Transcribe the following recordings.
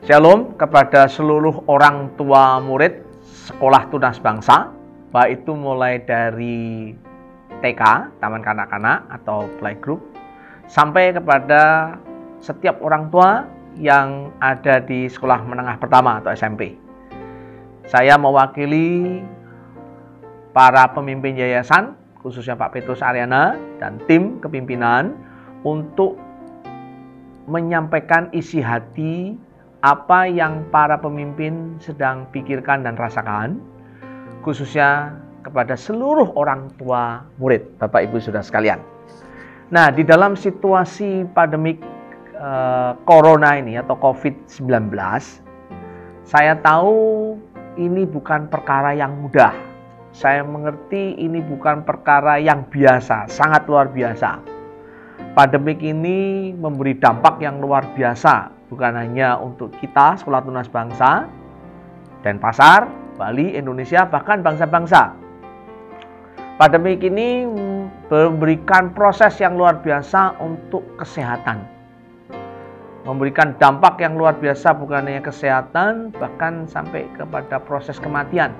Shalom kepada seluruh orang tua murid Sekolah Tunas Bangsa, baik itu mulai dari TK, Taman Kanak-kanak atau Playgroup, sampai kepada setiap orang tua yang ada di sekolah menengah pertama atau SMP. Saya mewakili para pemimpin yayasan, khususnya Pak Petrus Aryana dan tim kepimpinan untuk menyampaikan isi hati apa yang para pemimpin sedang pikirkan dan rasakan, khususnya kepada seluruh orang tua murid, Bapak Ibu Saudara sekalian. Nah, di dalam situasi pandemik Corona ini atau COVID-19, saya tahu ini bukan perkara yang mudah. Saya mengerti ini bukan perkara yang biasa, sangat luar biasa. Pandemik ini memberi dampak yang luar biasa, bukan hanya untuk kita, Sekolah Tunas Bangsa, Denpasar, Bali, Indonesia, bahkan bangsa-bangsa. Pandemik ini memberikan proses yang luar biasa untuk kesehatan. Memberikan dampak yang luar biasa bukan hanya kesehatan, bahkan sampai kepada proses kematian.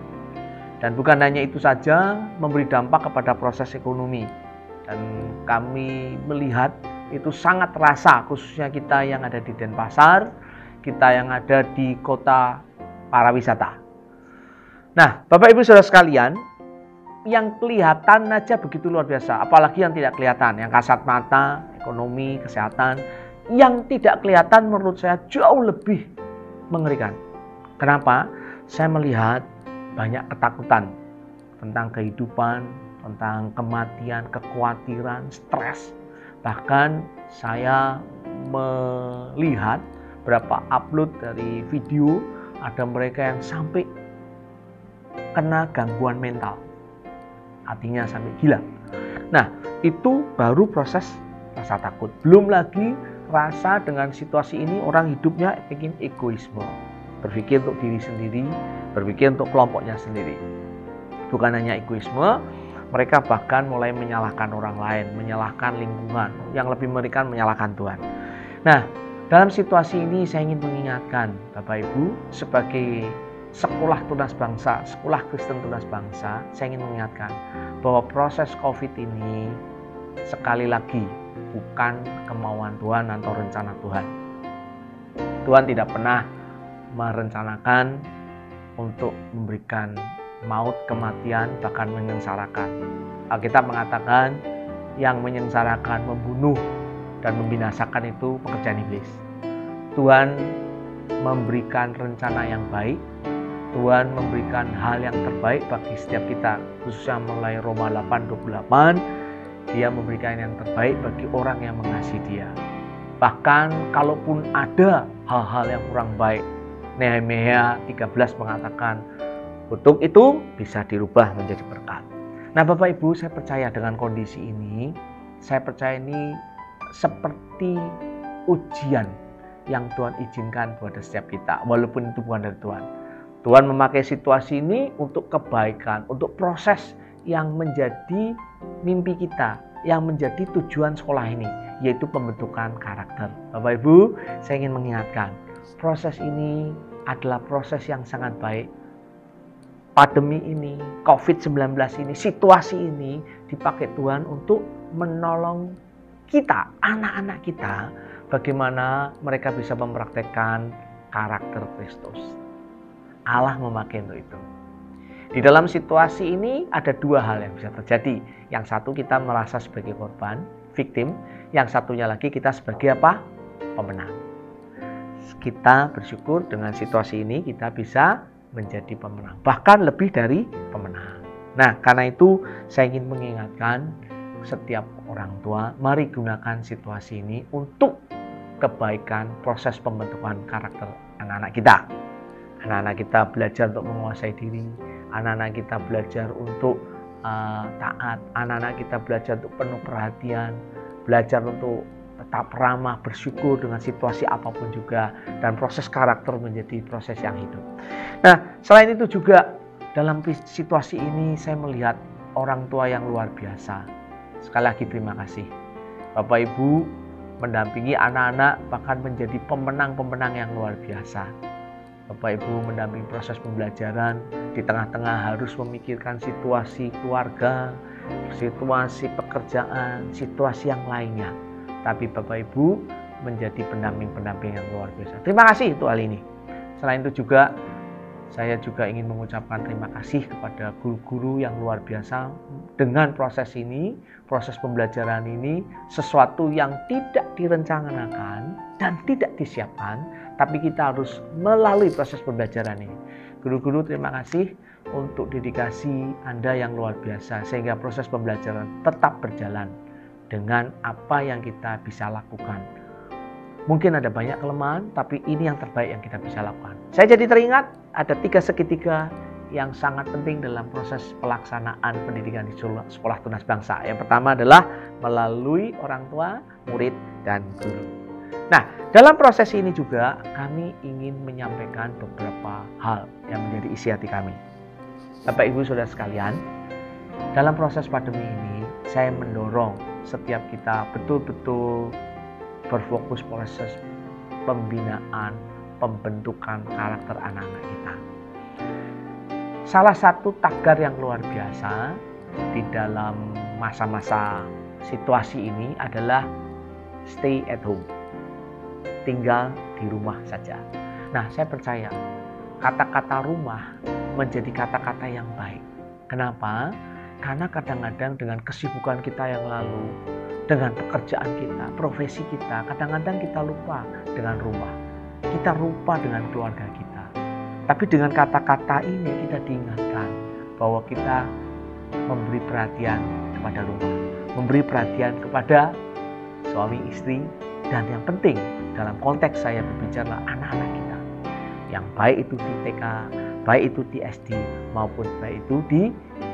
Dan bukan hanya itu saja, memberi dampak kepada proses ekonomi. Dan kami melihat itu sangat terasa, khususnya kita yang ada di Denpasar, kita yang ada di kota pariwisata. Nah, Bapak Ibu Saudara sekalian, yang kelihatan aja begitu luar biasa, apalagi yang tidak kelihatan, yang kasat mata, ekonomi, kesehatan, yang tidak kelihatan menurut saya jauh lebih mengerikan. Kenapa? Saya melihat banyak ketakutan tentang kehidupan, tentang kematian, kekhawatiran, stres. Bahkan saya melihat berapa upload dari video, ada mereka yang sampai kena gangguan mental. Artinya sampai gila. Nah, itu baru proses rasa takut. Belum lagi rasa dengan situasi ini orang hidupnya ingin egoisme. Berpikir untuk diri sendiri, berpikir untuk kelompoknya sendiri. Bukan hanya egoisme, mereka bahkan mulai menyalahkan orang lain, menyalahkan lingkungan, yang lebih mengerikan menyalahkan Tuhan. Nah, dalam situasi ini saya ingin mengingatkan Bapak Ibu, sebagai Sekolah Tunas Bangsa, Sekolah Kristen Tunas Bangsa, saya ingin mengingatkan bahwa proses COVID ini sekali lagi bukan kemauan Tuhan atau rencana Tuhan. Tuhan tidak pernah merencanakan untuk memberikan maut, kematian, bahkan menyengsarakan. Alkitab mengatakan yang menyengsarakan, membunuh, dan membinasakan itu pekerjaan iblis. Tuhan memberikan rencana yang baik, Tuhan memberikan hal yang terbaik bagi setiap kita, khususnya mulai Roma 8:28, Dia memberikan yang terbaik bagi orang yang mengasihi Dia. Bahkan kalaupun ada hal-hal yang kurang baik, Nehemia 13 mengatakan, untuk itu bisa dirubah menjadi berkat. Nah, Bapak Ibu, saya percaya dengan kondisi ini, saya percaya ini seperti ujian yang Tuhan izinkan kepada setiap kita, walaupun itu bukan dari Tuhan. Tuhan memakai situasi ini untuk kebaikan, untuk proses yang menjadi mimpi kita, yang menjadi tujuan sekolah ini, yaitu pembentukan karakter. Bapak Ibu, saya ingin mengingatkan, proses ini adalah proses yang sangat baik. Pandemi ini, COVID-19 ini, situasi ini dipakai Tuhan untuk menolong kita, anak-anak kita, bagaimana mereka bisa mempraktekkan karakter Kristus. Allah memakai untuk itu. Di dalam situasi ini ada dua hal yang bisa terjadi. Yang satu, kita merasa sebagai korban, victim. Yang satunya lagi, kita sebagai apa? Pemenang. Kita bersyukur dengan situasi ini kita bisa menjadi pemenang, bahkan lebih dari pemenang. Nah, karena itu saya ingin mengingatkan setiap orang tua, mari gunakan situasi ini untuk kebaikan proses pembentukan karakter anak-anak kita. Anak-anak kita belajar untuk menguasai diri, anak-anak kita belajar untuk taat, anak-anak kita belajar untuk penuh perhatian, belajar untuk tetap ramah, bersyukur dengan situasi apapun juga, dan proses karakter menjadi proses yang hidup. Nah, selain itu juga dalam situasi ini saya melihat orang tua yang luar biasa. Sekali lagi terima kasih. Bapak Ibu mendampingi anak-anak bahkan menjadi pemenang-pemenang yang luar biasa. Bapak Ibu mendampingi proses pembelajaran, di tengah-tengah harus memikirkan situasi keluarga, situasi pekerjaan, situasi yang lainnya. Tapi Bapak Ibu menjadi pendamping-pendamping yang luar biasa. Terima kasih untuk hal ini. Selain itu juga, saya juga ingin mengucapkan terima kasih kepada guru-guru yang luar biasa dengan proses ini, proses pembelajaran ini, sesuatu yang tidak direncanakan dan tidak disiapkan, tapi kita harus melalui proses pembelajaran ini. Guru-guru, terima kasih untuk dedikasi Anda yang luar biasa, sehingga proses pembelajaran tetap berjalan dengan apa yang kita bisa lakukan. Mungkin ada banyak kelemahan, tapi ini yang terbaik yang kita bisa lakukan. Saya jadi teringat ada 3 segitiga yang sangat penting dalam proses pelaksanaan pendidikan di Sekolah Tunas Bangsa. Yang pertama adalah melalui orang tua, murid, dan guru. Nah, dalam proses ini juga kami ingin menyampaikan beberapa hal yang menjadi isi hati kami. Bapak Ibu Saudara sekalian, dalam proses pandemi ini saya mendorong setiap kita betul-betul berfokus proses pembinaan, pembentukan karakter anak-anak kita. Salah satu tagar yang luar biasa di dalam masa-masa situasi ini adalah stay at home. Tinggal di rumah saja. Nah, saya percaya kata-kata rumah menjadi kata-kata yang baik. Kenapa? Karena kadang-kadang dengan kesibukan kita yang lalu, dengan pekerjaan kita, profesi kita, kadang-kadang kita lupa dengan rumah. Kita lupa dengan keluarga kita. Tapi dengan kata-kata ini kita diingatkan bahwa kita memberi perhatian kepada rumah, memberi perhatian kepada suami istri, dan yang penting dalam konteks saya berbicara anak-anak kita, yang baik itu di TK, baik itu di SD, maupun baik itu di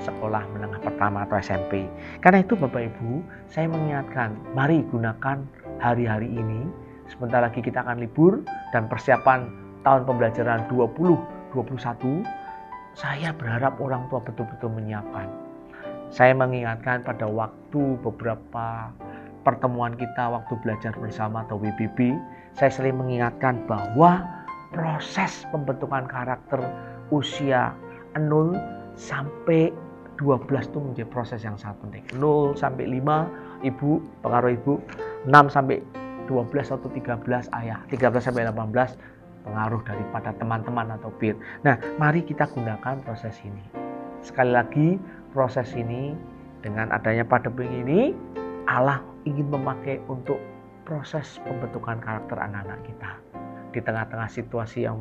sekolah menengah pertama atau SMP. Karena itu Bapak Ibu, saya mengingatkan, mari gunakan hari-hari ini, sebentar lagi kita akan libur dan persiapan tahun pembelajaran 2021, saya berharap orang tua betul-betul menyiapkan. Saya mengingatkan pada waktu beberapa pertemuan kita waktu belajar bersama atau WBB, saya sering mengingatkan bahwa proses pembentukan karakter usia 0 sampai 12 itu menjadi proses yang sangat penting. 0 sampai 5 ibu, pengaruh ibu, 6 sampai 12 atau 13 ayah, 13 sampai 18 pengaruh daripada teman-teman atau peer. Nah, mari kita gunakan proses ini. Sekali lagi, proses ini dengan adanya pandemi ini, Allah ingin memakai untuk proses pembentukan karakter anak-anak kita di tengah-tengah situasi yang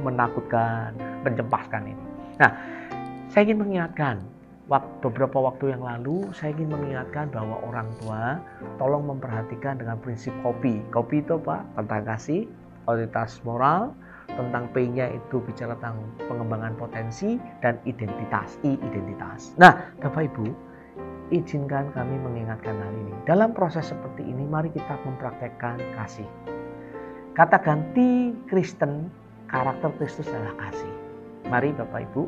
menakutkan, mencempaskan ini. Nah, saya ingin mengingatkan, beberapa waktu yang lalu saya ingin mengingatkan bahwa orang tua tolong memperhatikan dengan prinsip kopi. Kopi itu apa? Tentang kasih, otoritas moral, tentang P-nya itu bicara tentang pengembangan potensi, dan identitas, I-identitas. Nah, Bapak Ibu, izinkan kami mengingatkan hal ini. Dalam proses seperti ini, mari kita mempraktekkan kasih. Kata ganti Kristen, karakter Kristus adalah kasih. Mari Bapak Ibu,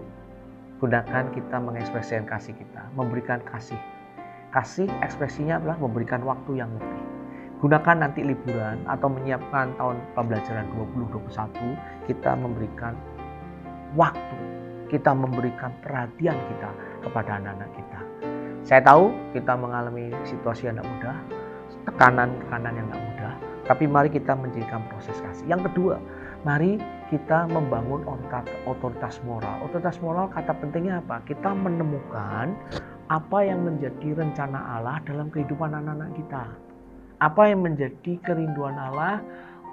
gunakan kita mengekspresikan kasih kita, memberikan kasih. Kasih ekspresinya adalah memberikan waktu yang lebih. Gunakan nanti liburan atau menyiapkan tahun pembelajaran 2021, kita memberikan waktu, kita memberikan perhatian kita kepada anak-anak kita. Saya tahu kita mengalami situasi yang tidak mudah, tekanan-tekanan yang tidak mudah, tapi mari kita menjadikan proses kasih. Yang kedua, mari kita membangun otoritas moral. Otoritas moral kata pentingnya apa? Kita menemukan apa yang menjadi rencana Allah dalam kehidupan anak-anak kita. Apa yang menjadi kerinduan Allah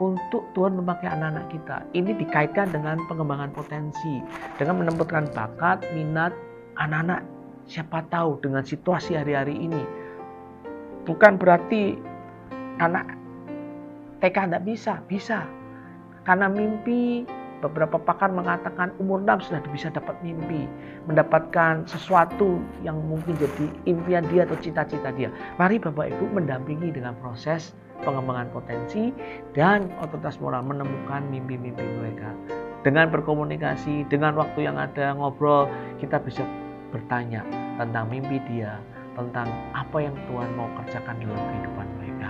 untuk Tuhan memakai anak-anak kita. Ini dikaitkan dengan pengembangan potensi, dengan menemukan bakat, minat anak-anak. Siapa tahu dengan situasi hari-hari ini, bukan berarti anak TK tidak bisa. Karena mimpi, beberapa pakar mengatakan umur 6 sudah bisa dapat mimpi, mendapatkan sesuatu yang mungkin jadi impian dia atau cita-cita dia. Mari Bapak Ibu mendampingi dengan proses pengembangan potensi dan otoritas moral, menemukan mimpi-mimpi mereka. Dengan berkomunikasi, dengan waktu yang ada ngobrol, kita bisa bertanya tentang mimpi dia, tentang apa yang Tuhan mau kerjakan dalam kehidupan mereka.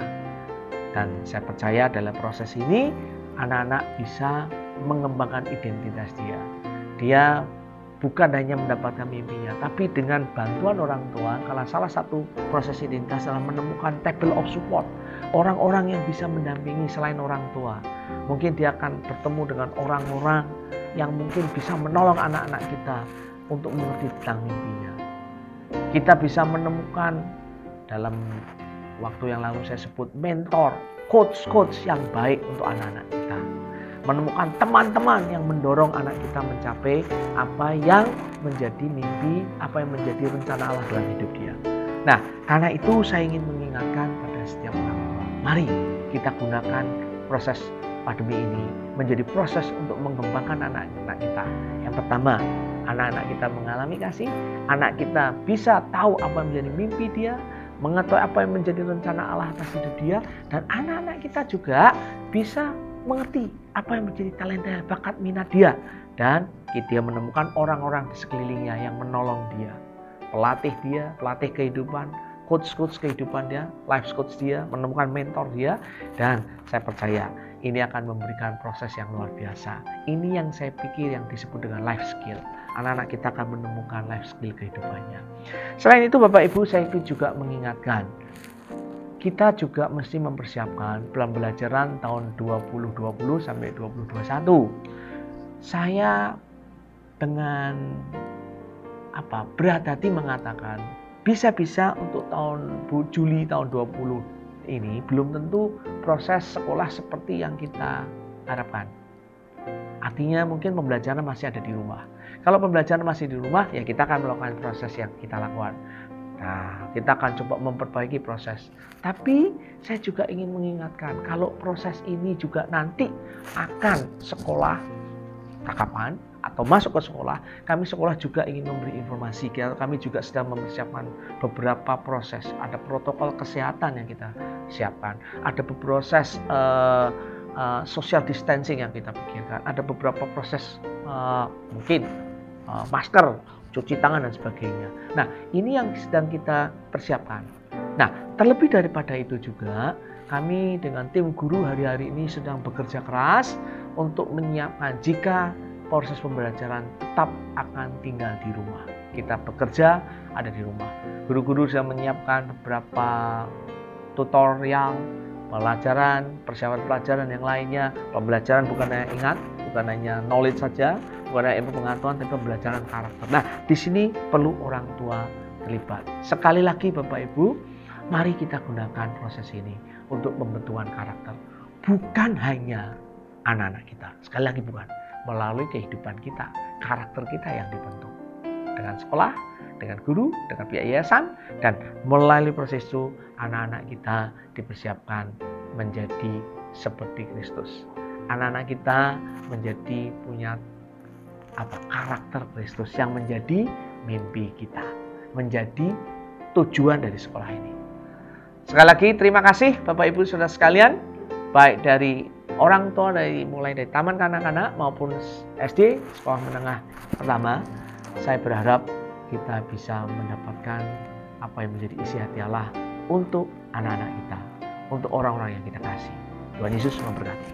Dan saya percaya dalam proses ini anak-anak bisa mengembangkan identitas dia. Dia bukan hanya mendapatkan mimpinya, tapi dengan bantuan orang tua, kalau salah satu proses identitas adalah menemukan table of support, orang-orang yang bisa mendampingi selain orang tua. Mungkin dia akan bertemu dengan orang-orang yang mungkin bisa menolong anak-anak kita untuk mengerti tentang mimpinya. Kita bisa menemukan dalam waktu yang lalu saya sebut mentor, coach yang baik untuk anak-anak kita. Menemukan teman-teman yang mendorong anak kita mencapai apa yang menjadi mimpi, apa yang menjadi rencana Allah dalam hidup dia. Nah, karena itu saya ingin mengingatkan pada setiap orang tua. Mari kita gunakan proses pandemi ini menjadi proses untuk mengembangkan anak-anak kita. Yang pertama, anak-anak kita mengalami kasih, anak kita bisa tahu apa yang menjadi mimpi dia, mengetahui apa yang menjadi rencana Allah atas hidup dia, dan anak-anak kita juga bisa mengerti apa yang menjadi talenta, bakat, minat dia, dan dia menemukan orang-orang di sekelilingnya yang menolong dia, pelatih kehidupan, coach kehidupan dia, life coach dia, menemukan mentor dia, dan saya percaya ini akan memberikan proses yang luar biasa. Ini yang saya pikir yang disebut dengan life skill. Anak-anak kita akan menemukan life skill kehidupannya. Selain itu Bapak Ibu, saya juga mengingatkan, kita juga mesti mempersiapkan pembelajaran tahun 2020 sampai 2021. Saya dengan berat hati mengatakan, bisa-bisa untuk Juli tahun 20 ini belum tentu proses sekolah seperti yang kita harapkan. Artinya mungkin pembelajaran masih ada di rumah. Kalau pembelajaran masih di rumah, ya kita akan melakukan proses yang kita lakukan. Nah, kita akan coba memperbaiki proses. Tapi saya juga ingin mengingatkan, kalau proses ini juga nanti akan sekolah takapan atau masuk ke sekolah, kami sekolah juga ingin memberi informasi. Kami juga sedang mempersiapkan beberapa proses. Ada protokol kesehatan yang kita siapkan. Ada beberapa proses social distancing yang kita pikirkan. Ada beberapa proses mungkin masker, cuci tangan dan sebagainya. Nah, ini yang sedang kita persiapkan. Nah, terlebih daripada itu juga, kami dengan tim guru hari-hari ini sedang bekerja keras untuk menyiapkan jika proses pembelajaran tetap akan tinggal di rumah. Kita bekerja ada di rumah. Guru-guru sudah menyiapkan beberapa tutorial, persiapan pelajaran yang lainnya. Pembelajaran bukan hanya ingat, bukan hanya knowledge saja, bukan hanya ilmu pengetahuan, tapi pembelajaran karakter. Nah, di sini perlu orang tua terlibat. Sekali lagi Bapak Ibu, mari kita gunakan proses ini untuk pembentukan karakter. Bukan hanya anak-anak kita, sekali lagi bukan, melalui kehidupan kita, karakter kita yang dibentuk. Dengan sekolah, dengan guru, dengan pihak yayasan, dan melalui proses itu anak-anak kita dipersiapkan menjadi seperti Kristus. Anak-anak kita menjadi punya karakter Kristus yang menjadi mimpi kita, menjadi tujuan dari sekolah ini. Sekali lagi terima kasih Bapak Ibu Saudara sekalian, baik dari orang tua mulai dari taman kanak-kanak maupun SD, sekolah menengah pertama. Saya berharap kita bisa mendapatkan apa yang menjadi isi hati Allah untuk anak-anak kita, untuk orang-orang yang kita kasih. Tuhan Yesus memberkati.